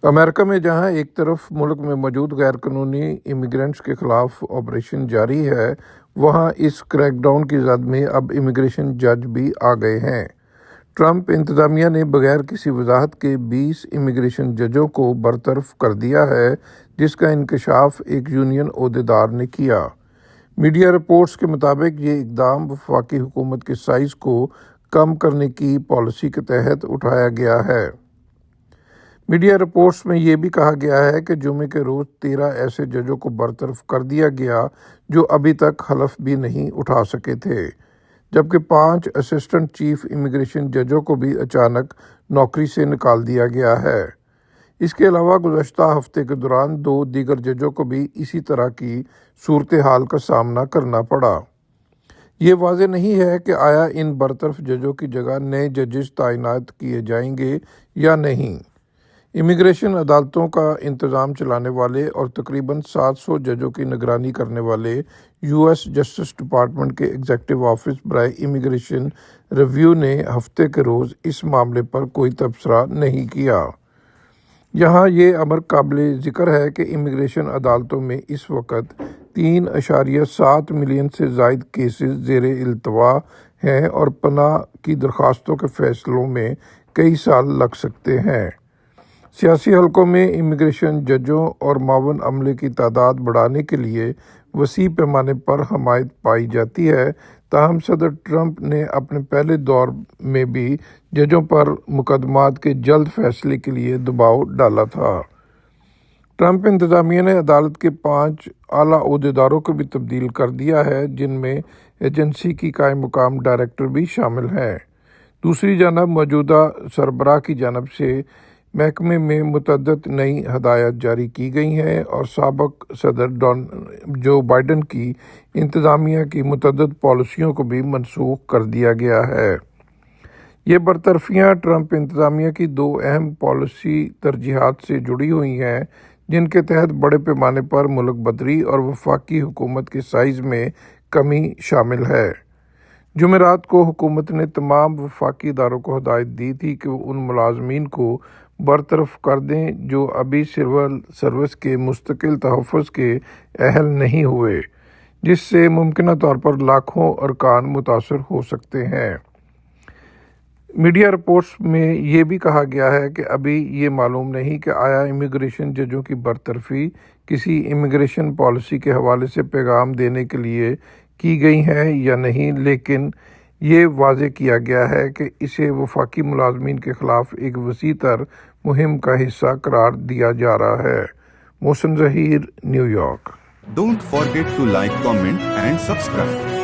America में जहां एक तरफ मुल्क में मौजूद गैर कानूनी इमिग्रेंट्स के खिलाफ ऑपरेशन जारी है, वहां इस क्रैकडाउन की जद में अब इमिग्रेशन जज भी आ गए हैं। ट्रंप इंतजामिया ने बगैर किसी वजाहत के 20 इमिग्रेशन जजों को बरतरफ कर दिया है, जिसका इंकशाफ एक यूनियन ओहदेदार ने किया। मीडिया रिपोर्ट्स के मुताबिक ये इकदाम वफाकी हुकूमत के साइज को कम करने की पॉलिसी के तहत उठाया गया है। मीडिया रिपोर्ट्स में ये भी कहा गया है कि जुमे के रोज़ 13 ऐसे जजों को बरतरफ कर दिया गया जो अभी तक हलफ भी नहीं उठा सके थे, जबकि 5 असिस्टेंट चीफ इमिग्रेशन जजों को भी अचानक नौकरी से निकाल दिया गया है। इसके अलावा गुज़श्ता हफ्ते के दौरान 2 दीगर जजों को भी इसी तरह की सूरत हाल का सामना करना पड़ा। ये वाज़ेह नहीं है कि आया इन बरतरफ जजों की जगह नए जजेस तैनात किए जाएंगे या नहीं। इमिग्रेशन अदालतों का इंतज़ाम चलाने वाले और तकरीबन 700 जजों की निगरानी करने वाले यूएस जस्टिस डिपार्टमेंट के एग्जीक्यूटिव ऑफिस बराए इमिग्रेशन रिव्यू ने हफ्ते के रोज़ इस मामले पर कोई तबसरा नहीं किया। यहाँ ये अमर काबिल ज़िक्र है कि इमिग्रेशन अदालतों में इस वक्त 3.7 मिलियन से ज़ायद केसेस ज़ेर इल्तवा हैं और पनाह की दरख्वास्तों के फैसलों में कई साल लग सकते हैं। सियासी हलकों में इमिग्रेशन जजों और मावन अमले की तादाद बढ़ाने के लिए वसी पैमाने पर हमायत पाई जाती है। ताहम सदर ट्रंप ने अपने पहले दौर में भी जजों पर मुकदमात के जल्द फैसले के लिए दबाव डाला था। ट्रंप इंतजामिया ने अदालत के 5 आला ओहदेदारों को भी तब्दील कर दिया है, जिनमें एजेंसी की कायम मुकाम डायरेक्टर भी शामिल हैं। दूसरी जानब मौजूदा सरबराह की जानब से महकमे में मुतअद्दिद नई हदायत जारी की गई हैं और साबिक सदर जो बाइडन की इंतजामिया की मुतअद्दिद पॉलिसियों को भी मनसूख कर दिया गया है। ये बरतरफियाँ ट्रंप इंतजामिया की 2 अहम पॉलिसी तरजीहात से जुड़ी हुई हैं, जिनके तहत बड़े पैमाने पर मुल्क बदरी और वफाकी हुकूमत के साइज में कमी शामिल है। जुमेरात को हुकूमत ने तमाम वफाकी इदारों को हदायत दी थी कि उन मुलाजमीन को बरतरफ कर दें जो अभी सिविल सर्विस के मुस्तकिल तहफ़्फ़ुज़ के अहल नहीं हुए, जिससे मुमकिन तौर पर लाखों अरकान मुतासर हो सकते हैं। मीडिया रिपोर्ट्स में ये भी कहा गया है कि अभी ये मालूम नहीं कि आया इमिग्रेशन जजों की बरतरफी किसी इमिग्रेशन पॉलिसी के हवाले से पैगाम देने के लिए की गई है या नहीं, लेकिन ये वाज़ेह किया गया है कि इसे वफाकी मुलाजमीन के खिलाफ एक वसी तर मुहिम का हिस्सा करार दिया जा रहा है। Mohsin Zaheer, New York. Don't forget to like, comment and subscribe.